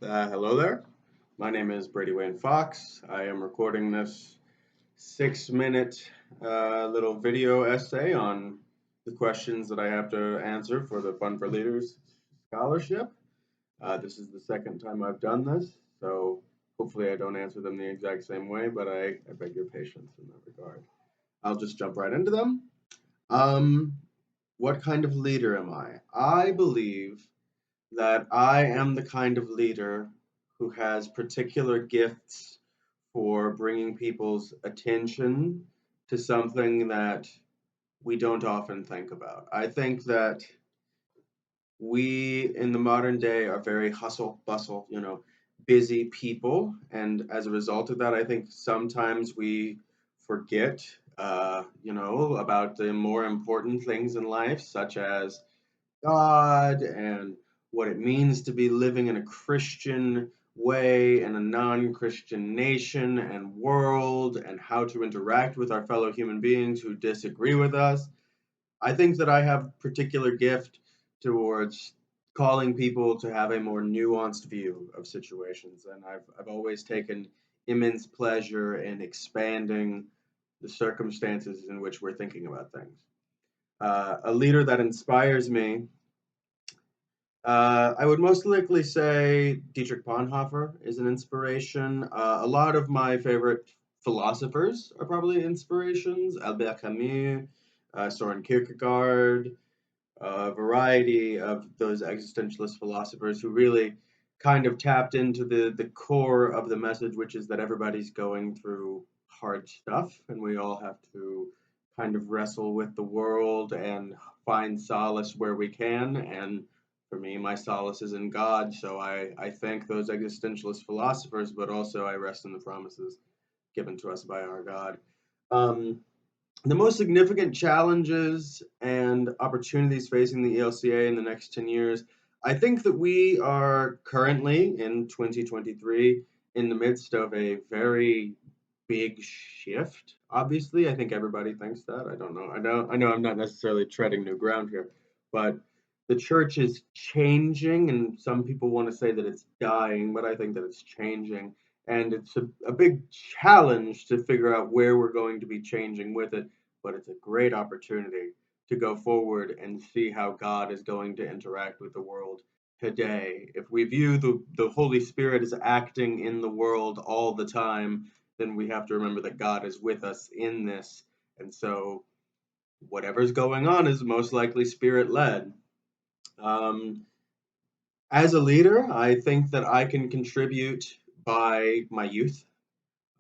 Hello there. My name is Brady Wayne Fox. I am recording this 6 minute little video essay on the questions that I have to answer for the Fund for Leaders scholarship. This is the second time I've done this, so hopefully I don't answer them the exact same way, but I beg your patience in that regard. I'll just jump right into them. Um, what kind of leader am I? I believe that I am the kind of leader who has particular gifts for bringing people's attention to something that we don't often think about. I think that we in the modern day are very hustle bustle, busy people. And as a result of that, I think sometimes we forget, about the more important things in life, such as God and what it means to be living in a Christian way in a non Christian nation and world, and how to interact with our fellow human beings who disagree with us. I think that I have a particular gift towards calling people to have a more nuanced view of situations, and I've always taken immense pleasure in expanding the circumstances in which we're thinking about things. A leader that inspires me, I would most likely say Dietrich Bonhoeffer is an inspiration. A lot of my favorite philosophers are probably inspirations. Albert Camus, Soren Kierkegaard, a variety of those existentialist philosophers who really kind of tapped into the core of the message, which is that everybody's going through hard stuff, and we all have to kind of wrestle with the world and find solace where we can. And for me, my solace is in God, so I thank those existentialist philosophers, but also I rest in the promises given to us by our God. Um, the most significant challenges and opportunities facing the ELCA in the next 10 years, I think that we are currently in 2023 in the midst of a very big shift. Obviously, I think everybody thinks that. I don't know. I know I'm not necessarily treading new ground here, but the church is changing, and some people want to say that it's dying, but I think that it's changing. And it's a big challenge to figure out where we're going to be changing with it, but it's a great opportunity to go forward and see how God is going to interact with the world today. If we view the Holy Spirit as acting in the world all the time, then we have to remember that God is with us in this. And so whatever's going on is most likely spirit led. Um, as a leader, I think that I can contribute by my youth.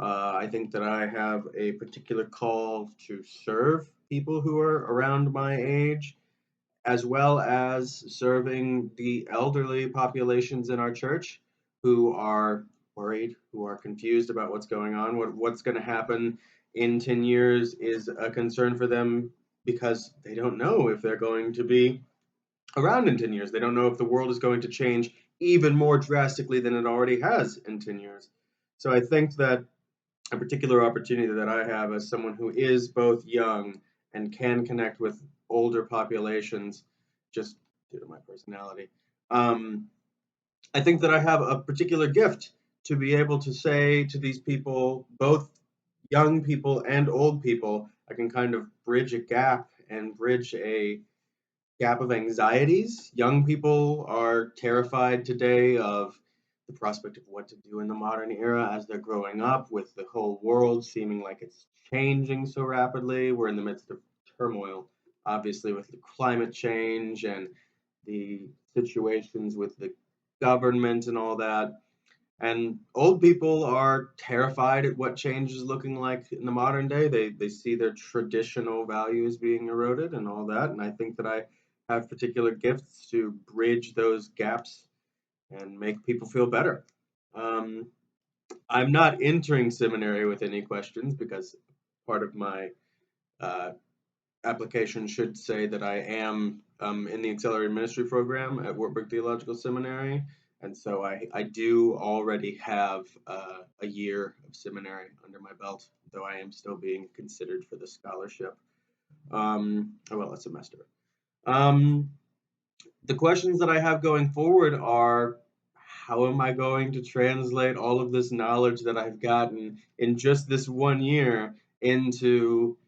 I think that I have a particular call to serve people who are around my age, as well as serving the elderly populations in our church who are worried, who are confused about what's going on. What's going to happen in 10 years is a concern for them because they don't know if they're going to be around in 10 years. They don't know if the world is going to change even more drastically than it already has in 10 years. So I think that a particular opportunity that I have as someone who is both young and can connect with older populations just due to my personality. Um, I think that I have a particular gift to be able to say to these people, both young people and old people, I can kind of bridge a gap and bridge a gap of anxieties. Young people are terrified today of the prospect of what to do in the modern era as they're growing up, with the whole world seeming like it's changing so rapidly. We're in the midst of turmoil, obviously, with the climate change and the situations with the government and all that. And old people are terrified at what change is looking like in the modern day. They see their traditional values being eroded and all that. And I think that I have particular gifts to bridge those gaps and make people feel better. Um, I'm not entering seminary with any questions because part of my uh, application should say that I am in the accelerated ministry program at Wartburg Theological Seminary. And so I do already have a year of seminary under my belt, though I am still being considered for the scholarship. Well, a semester. Um, the questions that I have going forward are how am I going to translate all of this knowledge that I've gotten in just this 1 year into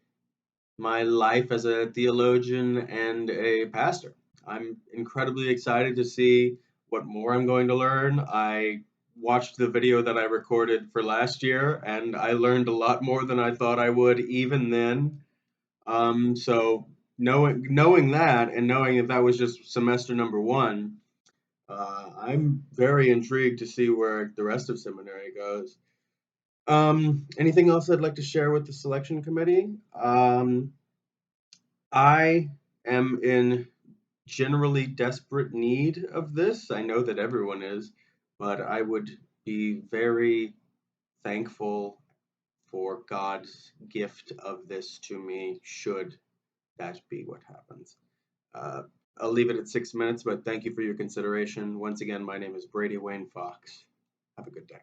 my life as a theologian and a pastor? I'm incredibly excited to see what more I'm going to learn. I watched the video that I recorded for last year, and I learned a lot more than I thought I would even then. So knowing that and knowing that that was just semester number one, I'm very intrigued to see where the rest of seminary goes. Anything else I'd like to share with the selection committee? I am in generally desperate need of this. I know that everyone is, but I would be very thankful for God's gift of this to me, should that be what happens. Uh, I'll leave it at 6 minutes, but thank you for your consideration. Once again, my name is Brady Wayne Fox. Have a good day.